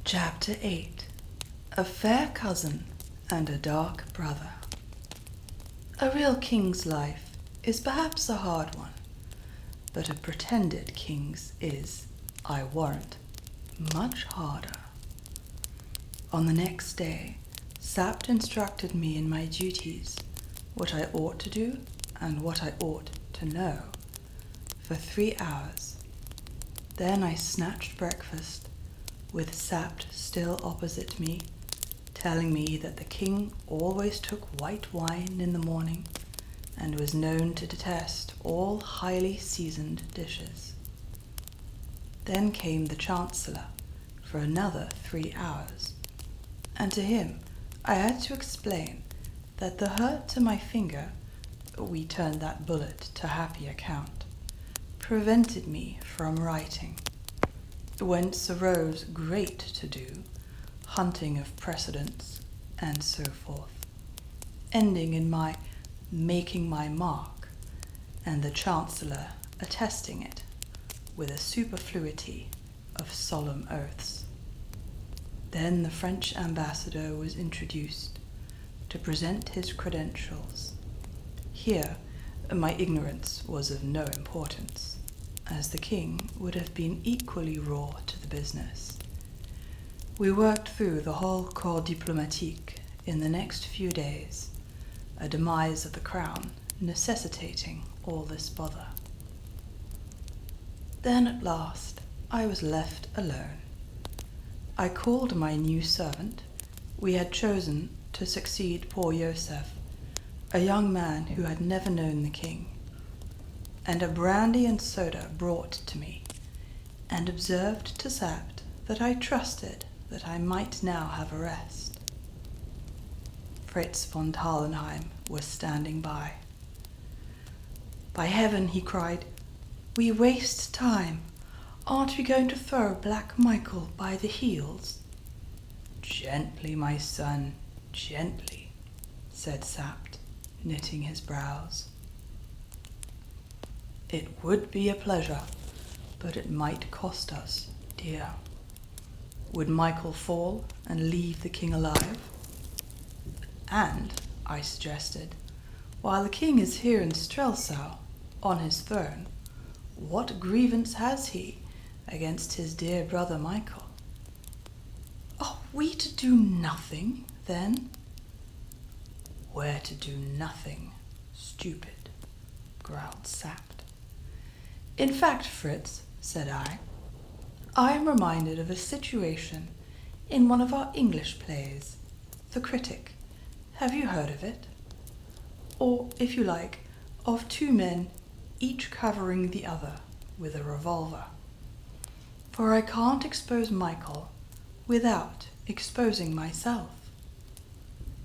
Chapter 8. A fair cousin and a dark brother. A real king's life is perhaps a hard one, but a pretended king's is, I warrant, much harder. On the next day, Sapt instructed me in my duties, what I ought to do and what I ought to know, for 3 hours. Then I snatched breakfast, with Sapt still opposite me, telling me that the king always took white wine in the morning and was known to detest all highly seasoned dishes. Then came the Chancellor for another 3 hours, and to him I had to explain that the hurt to my finger, we turned that bullet to happy account, prevented me from writing, whence arose great to-do, hunting of precedents, and so forth, ending in my making my mark, and the Chancellor attesting it with a superfluity of solemn oaths. Then the French ambassador was introduced to present his credentials. Here my ignorance was of no importance, as the king would have been equally raw to the business. We worked through the whole corps diplomatique in the next few days, a demise of the crown necessitating all this bother. Then at last I was left alone. I called my new servant we had chosen to succeed poor Yosef, a young man who had never known the king, and a brandy and soda brought to me, and observed to Sapt that I trusted that I might now have a rest. Fritz von Tarlenheim was standing by. "By heaven," he cried, "we waste time. Aren't we going to throw Black Michael by the heels?" "Gently, my son, gently," said Sapt, knitting his brows. "It would be a pleasure, but it might cost us dear. Would Michael fall and leave the king alive? And," I suggested, "while the king is here in Strelsau, on his throne, what grievance has he against his dear brother Michael?" "Are we to do nothing, then?" "We're to do nothing, stupid," growled Sapt. "In fact, Fritz," said I am reminded of a situation in one of our English plays, The Critic. Have you heard of it? Or, if you like, of 2 men, each covering the other with a revolver. For I can't expose Michael without exposing myself."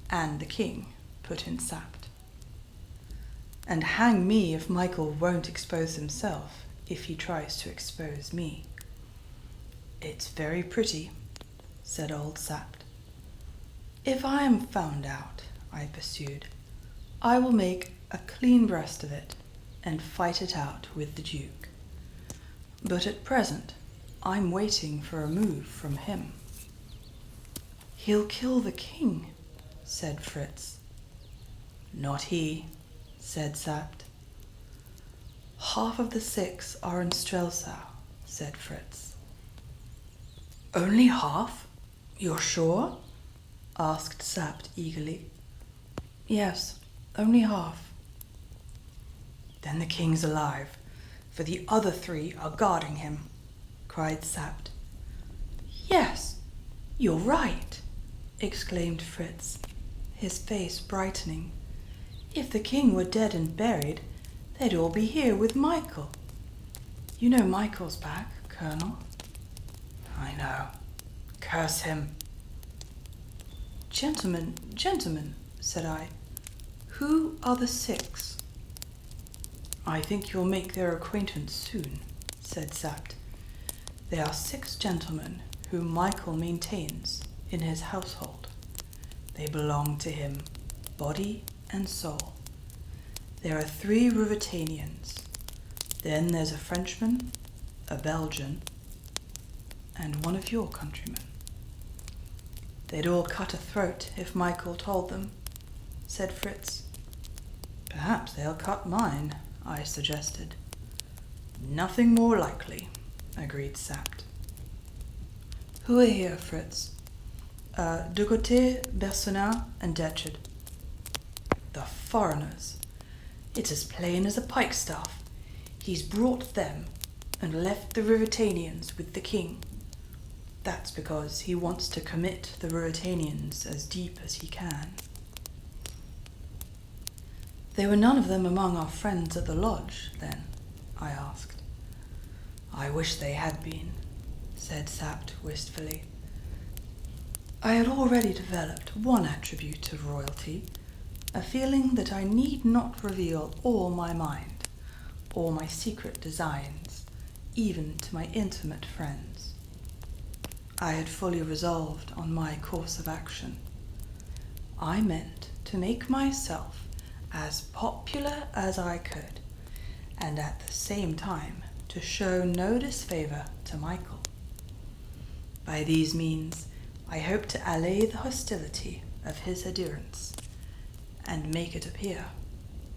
"And the king," put in Sapt. "And hang me if Michael won't expose himself if he tries to expose me." "It's very pretty," said old Sapt. "If I am found out," I pursued, "I will make a clean breast of it and fight it out with the Duke. But at present I'm waiting for a move from him." "He'll kill the king," said Fritz. "Not he," said Sapt. "Half of the 6 are in Strelsau," said Fritz. "Only half? You're sure?" asked Sapt eagerly. "Yes, only half." "Then the king's alive, for the other 3 are guarding him," cried Sapt. "Yes, you're right," exclaimed Fritz, his face brightening. "If the king were dead and buried, they'd all be here with Michael. You know Michael's back, Colonel." "I know. Curse him." Gentlemen," said I, "who are the 6? "I think you'll make their acquaintance soon," said Sapt. "They are 6 gentlemen whom Michael maintains in his household. They belong to him, body and soul. There are 3 Ruritanians. Then there's a Frenchman, a Belgian, and one of your countrymen." They'd all cut a throat if Michael told them, said Fritz. Perhaps they'll cut mine, I suggested. Nothing more likely, agreed Sapt. Who are here, Fritz? Du côté, Bersonin and Detchard. The foreigners. It's as plain as a pikestaff. He's brought them and left the Ruritanians with the king. That's because he wants to commit the Ruritanians as deep as he can. They were none of them among our friends at the lodge, then? I asked. I wish they had been, said Sapt wistfully. I had already developed one attribute of royalty, a feeling that I need not reveal all my mind, or my secret designs, even to my intimate friends. I had fully resolved on my course of action. I meant to make myself as popular as I could, and at the same time to show no disfavour to Michael. By these means, I hoped to allay the hostility of his adherents, and make it appear,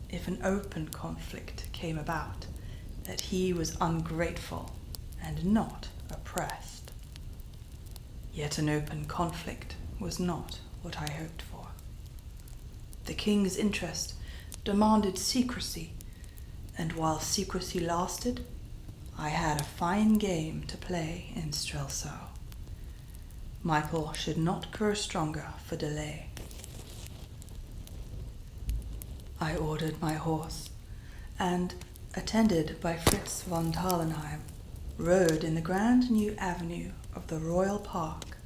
if an open conflict came about, that he was ungrateful and not oppressed. Yet an open conflict was not what I hoped for. The king's interest demanded secrecy, and while secrecy lasted, I had a fine game to play in Strelsau. Michael should not grow stronger for delay. I ordered my horse, and, attended by Fritz von Tarlenheim, rode in the grand new avenue of the Royal Park,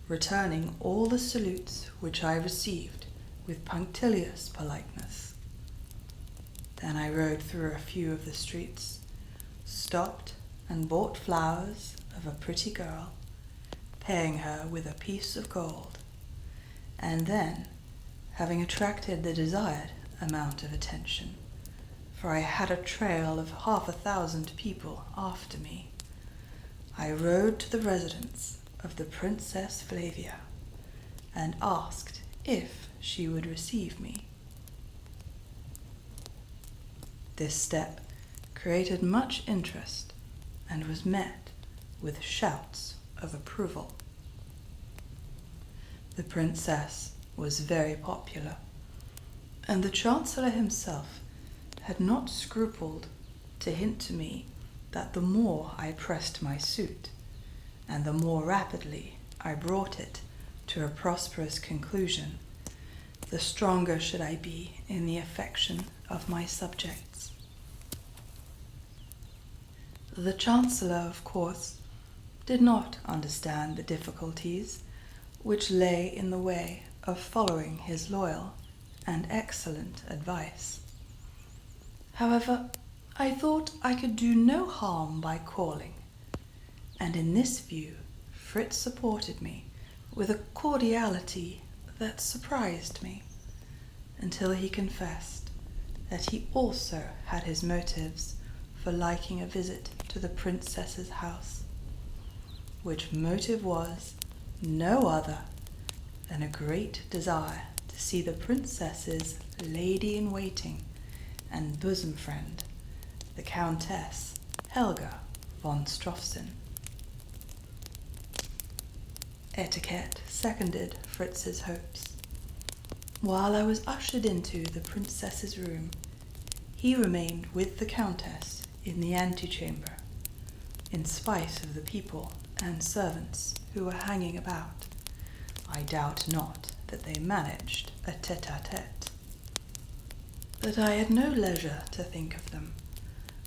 returning all the salutes which I received with punctilious politeness. Then I rode through a few of the streets, stopped and bought flowers of a pretty girl, paying her with a piece of gold, and then, having attracted the desired amount of attention, for I had a trail of 1,000 people after me, I rode to the residence of the Princess Flavia and asked if she would receive me. This step created much interest and was met with shouts of approval. The princess was very popular, and the Chancellor himself had not scrupled to hint to me that the more I pressed my suit, and the more rapidly I brought it to a prosperous conclusion, the stronger should I be in the affection of my subjects. The Chancellor, of course, did not understand the difficulties which lay in the way of following his loyal and excellent advice. However, I thought I could do no harm by calling, and in this view Fritz supported me with a cordiality that surprised me, until he confessed that he also had his motives for liking a visit to the princess's house, which motive was no other than a great desire to see the princess's lady-in-waiting and bosom friend, the Countess Helga von Strofsen. Etiquette seconded Fritz's hopes. While I was ushered into the princess's room, he remained with the Countess in the antechamber, in spite of the people and servants who were hanging about. I doubt not that they managed a tete-a-tete. But I had no leisure to think of them,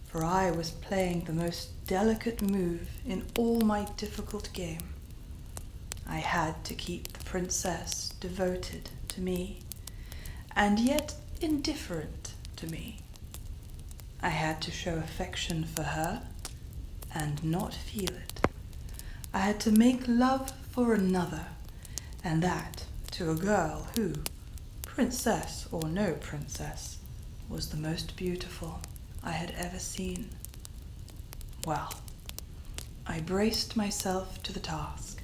for I was playing the most delicate move in all my difficult game. I had to keep the princess devoted to me, and yet indifferent to me. I had to show affection for her, and not feel it. I had to make love for another, and that to a girl who, princess or no princess, was the most beautiful I had ever seen. Well, I braced myself to the task,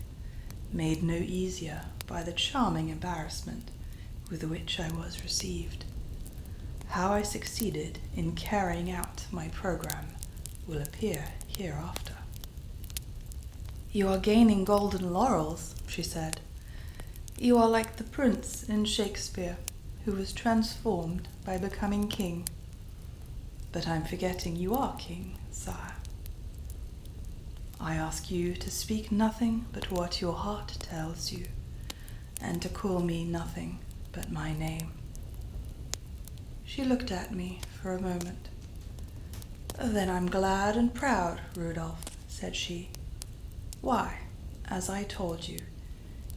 made no easier by the charming embarrassment with which I was received. How I succeeded in carrying out my program will appear hereafter. "You are gaining golden laurels," she said. "You are like the prince in Shakespeare who was transformed by becoming king. But I'm forgetting you are king, sire. I ask you to speak nothing but what your heart tells you, and to call me nothing but my name." She looked at me for a moment. "Then I'm glad and proud, Rudolph," said she. "Why, as I told you,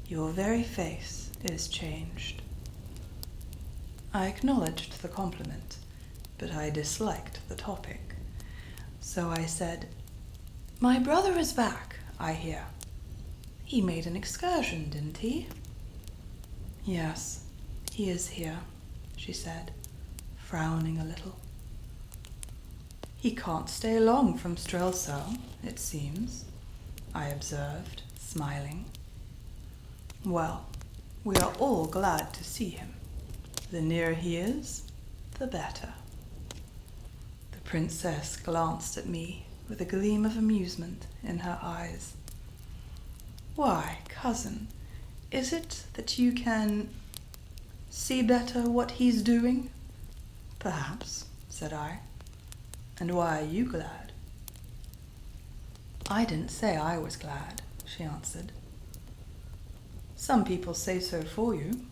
your very face is changed." I acknowledged the compliment, but I disliked the topic. So I said, "My brother is back, I hear. He made an excursion, didn't he?" "Yes, he is here," she said, frowning a little. "He can't stay long from Strelsau, it seems," I observed, smiling. "Well, we are all glad to see him. The nearer he is, the better." The princess glanced at me with a gleam of amusement in her eyes. "Why, cousin, is it that you can see better what he's doing?" "Perhaps," said I. "And why are you glad?" "I didn't say I was glad," she answered. "Some people say so for you."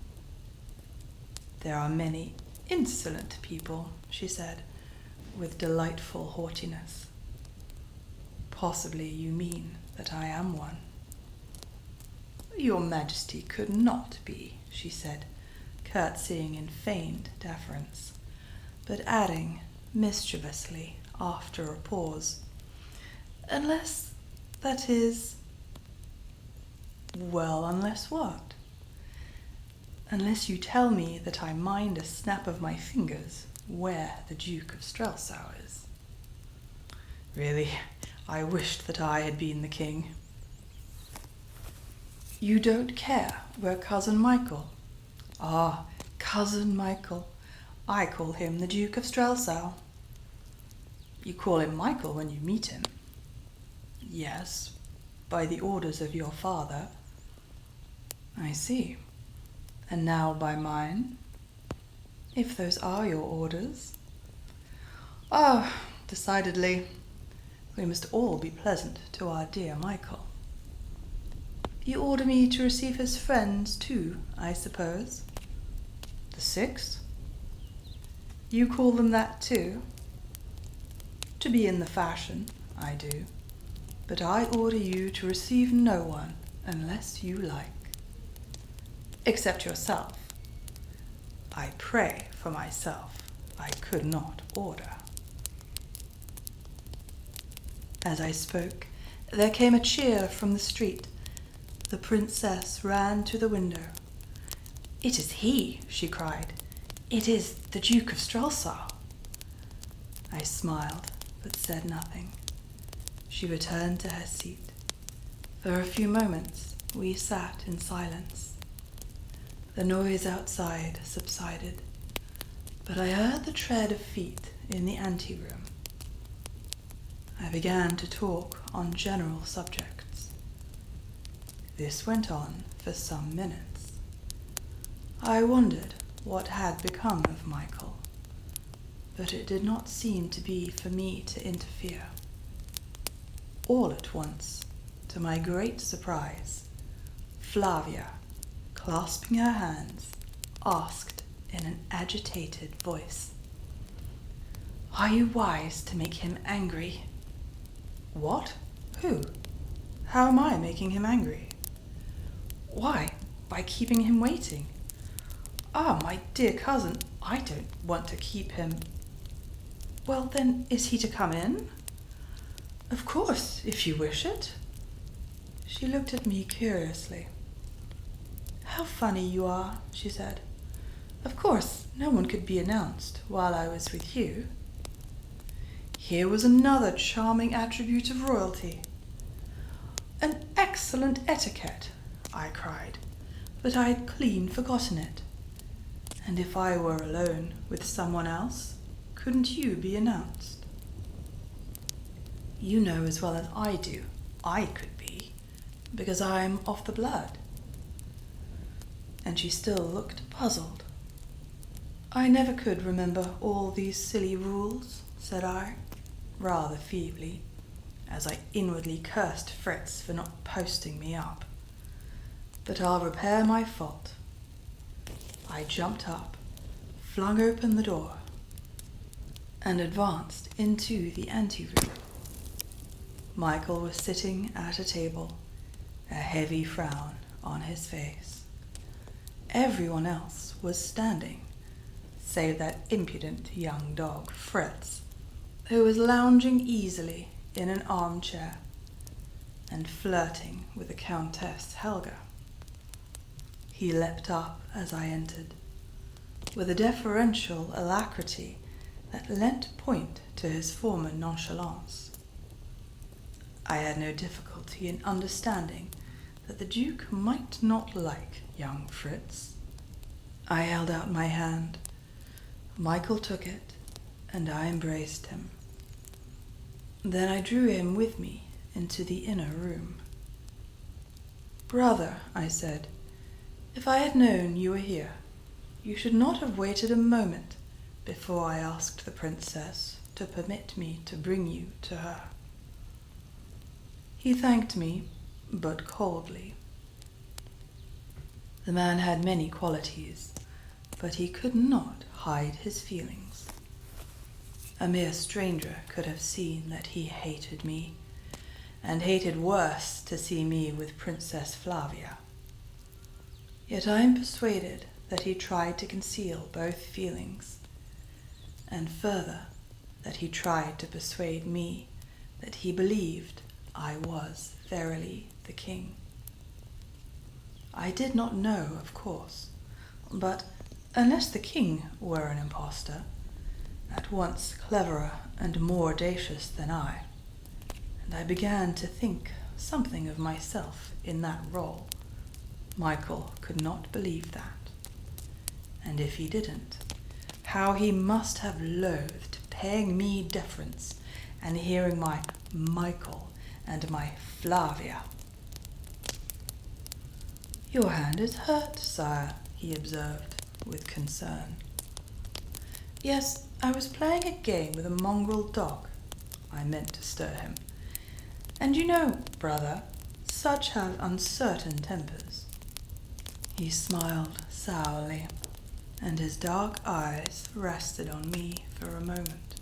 "There are many insolent people," she said, with delightful haughtiness. "Possibly you mean that I am one." "Your Majesty could not be," she said, curtsying in feigned deference, but adding mischievously after a pause, "Unless, that is—" "Well, unless what?" "Unless you tell me that I mind a snap of my fingers where the Duke of Strelsau is." Really, I wished that I had been the king. "You don't care where Cousin Michael—" "Ah, Cousin Michael. I call him the Duke of Strelsau." "You call him Michael when you meet him?" "Yes, by the orders of your father." "I see. And now by mine?" "If those are your orders." "Ah, decidedly. We must all be pleasant to our dear Michael." "You order me to receive his friends too, I suppose?" "The 6? You call them that too?" "To be in the fashion, I do. But I order you to receive no one unless you like." "Except yourself." "I pray for myself. I could not order." As I spoke, there came a cheer from the street. The princess ran to the window. "It is he," she cried. "It is the Duke of Strelsau." I smiled, but said nothing. She returned to her seat. For a few moments we sat in silence. The noise outside subsided, but I heard the tread of feet in the anteroom. I began to talk on general subjects. This went on for some minutes. I wondered what had become of Michael, but it did not seem to be for me to interfere. All at once, to my great surprise, Flavia, clasping her hands, asked in an agitated voice, "Are you wise to make him angry?" "What? Who? How am I making him angry?" "Why, by keeping him waiting." "Ah, my dear cousin, I don't want to keep him." "Well, then, is he to come in?" "Of course, if you wish it." She looked at me curiously. "How funny you are," she said. "Of course, no one could be announced while I was with you." Here was another charming attribute of royalty. "An excellent etiquette. I cried, but I had clean forgotten it. And if I were alone with someone else, couldn't you be announced? You know as well as I do, I could be, because I'm of the blood. And she still looked puzzled. I never could remember all these silly rules, said I, rather feebly, as I inwardly cursed Fritz for not posting me up. But I'll repair my fault. I jumped up, flung open the door, and advanced into the anteroom. Michael was sitting at a table, a heavy frown on his face. Everyone else was standing, save that impudent young dog, Fritz, who was lounging easily in an armchair and flirting with the Countess Helga. He leapt up as I entered, with a deferential alacrity that lent point to his former nonchalance. I had no difficulty in understanding that the Duke might not like young Fritz. I held out my hand. Michael took it, and I embraced him. Then I drew him with me into the inner room. Brother, I said, if I had known you were here, you should not have waited a moment before I asked the princess to permit me to bring you to her. He thanked me, but coldly. The man had many qualities, but he could not hide his feelings. A mere stranger could have seen that he hated me, and hated worse to see me with Princess Flavia. Yet I am persuaded that he tried to conceal both feelings, and further, that he tried to persuade me that he believed I was verily the king. I did not know, of course, but unless the king were an impostor, at once cleverer and more audacious than I, and I began to think something of myself in that role, Michael could not believe that. And if he didn't, how he must have loathed paying me deference and hearing my Michael and my Flavia. Your hand is hurt, sire, he observed with concern. Yes, I was playing a game with a mongrel dog. I meant to stir him. And you know, brother, such have uncertain tempers. He smiled sourly, and his dark eyes rested on me for a moment.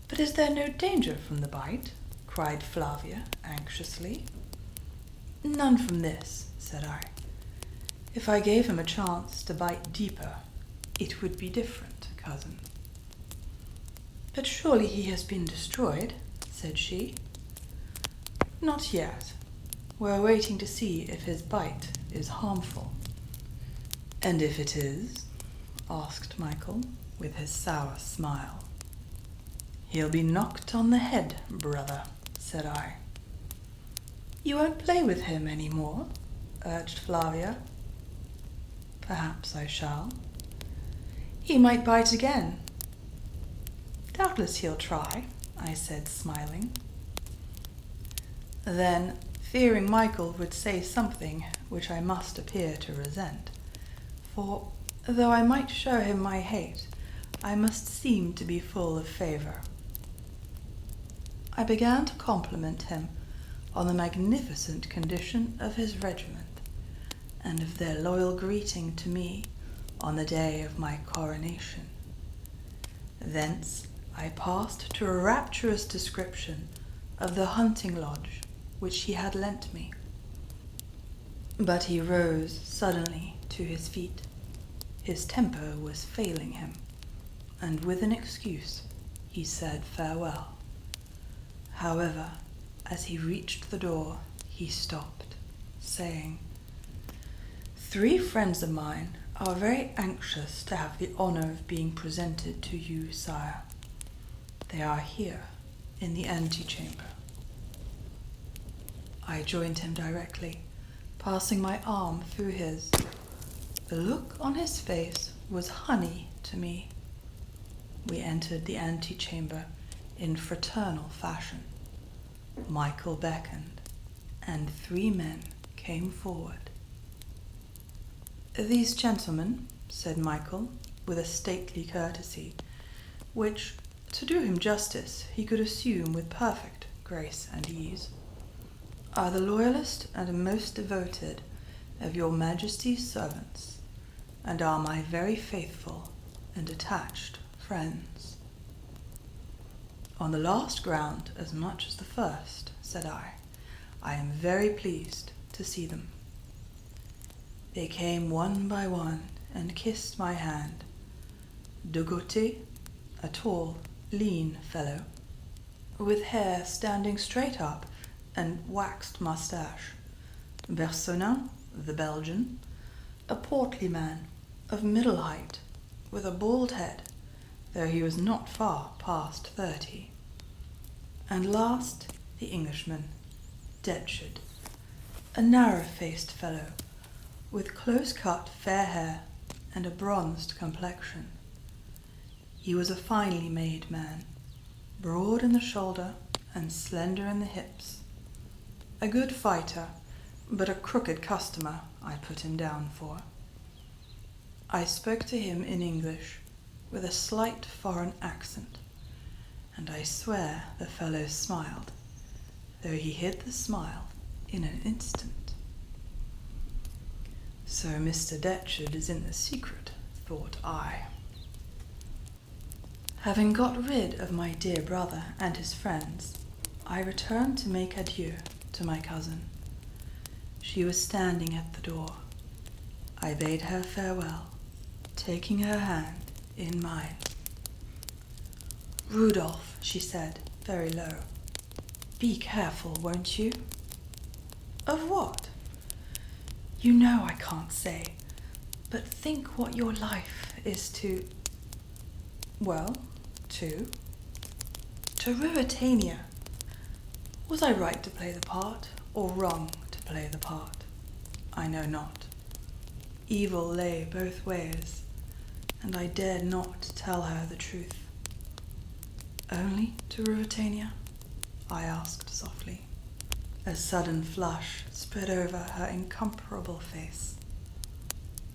But is there no danger from the bite? Cried Flavia anxiously. None from this, said I. If I gave him a chance to bite deeper, it would be different, cousin. But surely he has been destroyed, said she. Not yet. We're waiting to see if his bite is harmful. And if it is, asked Michael, with his sour smile. He'll be knocked on the head, brother, said I. You won't play with him any more, urged Flavia. Perhaps I shall. He might bite again. Doubtless he'll try, I said, smiling. Then, fearing Michael would say something which I must appear to resent, for though I might show him my hate, I must seem to be full of favour, I began to compliment him on the magnificent condition of his regiment, and of their loyal greeting to me on the day of my coronation. Thence I passed to a rapturous description of the hunting lodge which he had lent me. But he rose suddenly to his feet. His temper was failing him, and with an excuse he said farewell. However, as he reached the door, he stopped, saying, "3 friends of mine are very anxious to have the honor of being presented to you, sire. They are here in the antechamber." I joined him directly, passing my arm through his. The look on his face was honey to me. We entered the antechamber in fraternal fashion. Michael beckoned, and 3 men came forward. "These gentlemen," said Michael, with a stately courtesy, which, to do him justice, he could assume with perfect grace and ease, "are the loyalest and most devoted of your Majesty's servants, and are my very faithful and attached friends." "On the last ground as much as the first," said I am very pleased to see them." They came one by one and kissed my hand. De Gautier, a tall, lean fellow, with hair standing straight up and waxed moustache. Bersonin, the Belgian, a portly man of middle height, with a bald head, though he was not far past 30. And last, the Englishman, Detchard, a narrow-faced fellow, with close-cut fair hair and a bronzed complexion. He was a finely made man, broad in the shoulder and slender in the hips. A good fighter, but a crooked customer I put him down for. I spoke to him in English, with a slight foreign accent, and I swear the fellow smiled, though he hid the smile in an instant. So Mr. Detchard is in the secret, thought I. Having got rid of my dear brother and his friends, I returned to make adieu to my cousin. She was standing at the door. I bade her farewell, taking her hand in mine. "Rudolph," she said, very low, "be careful, won't you?" "Of what?" "You know I can't say, but think what your life is to... well, to Ruritania. Was I right to play the part, or wrong to play the part? I know not. Evil lay both ways, and I dared not tell her the truth." "Only to Ruritania?" I asked softly. A sudden flush spread over her incomparable face.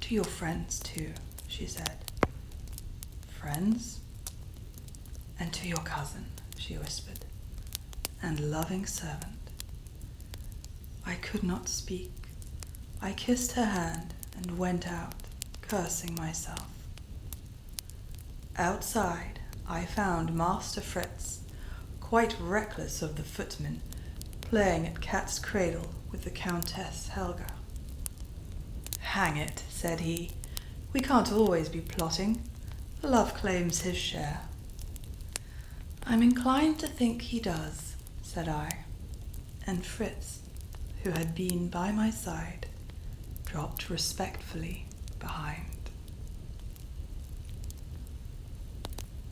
"To your friends, too," she said. "Friends?" "And to your cousin," she whispered, "and loving servant." I could not speak. I kissed her hand and went out, cursing myself. Outside, I found Master Fritz, quite reckless of the footman, playing at cat's cradle with the Countess Helga. "Hang it," said he, "we can't always be plotting. Love claims his share." "I'm inclined to think he does," said I, and Fritz, who had been by my side, dropped respectfully behind.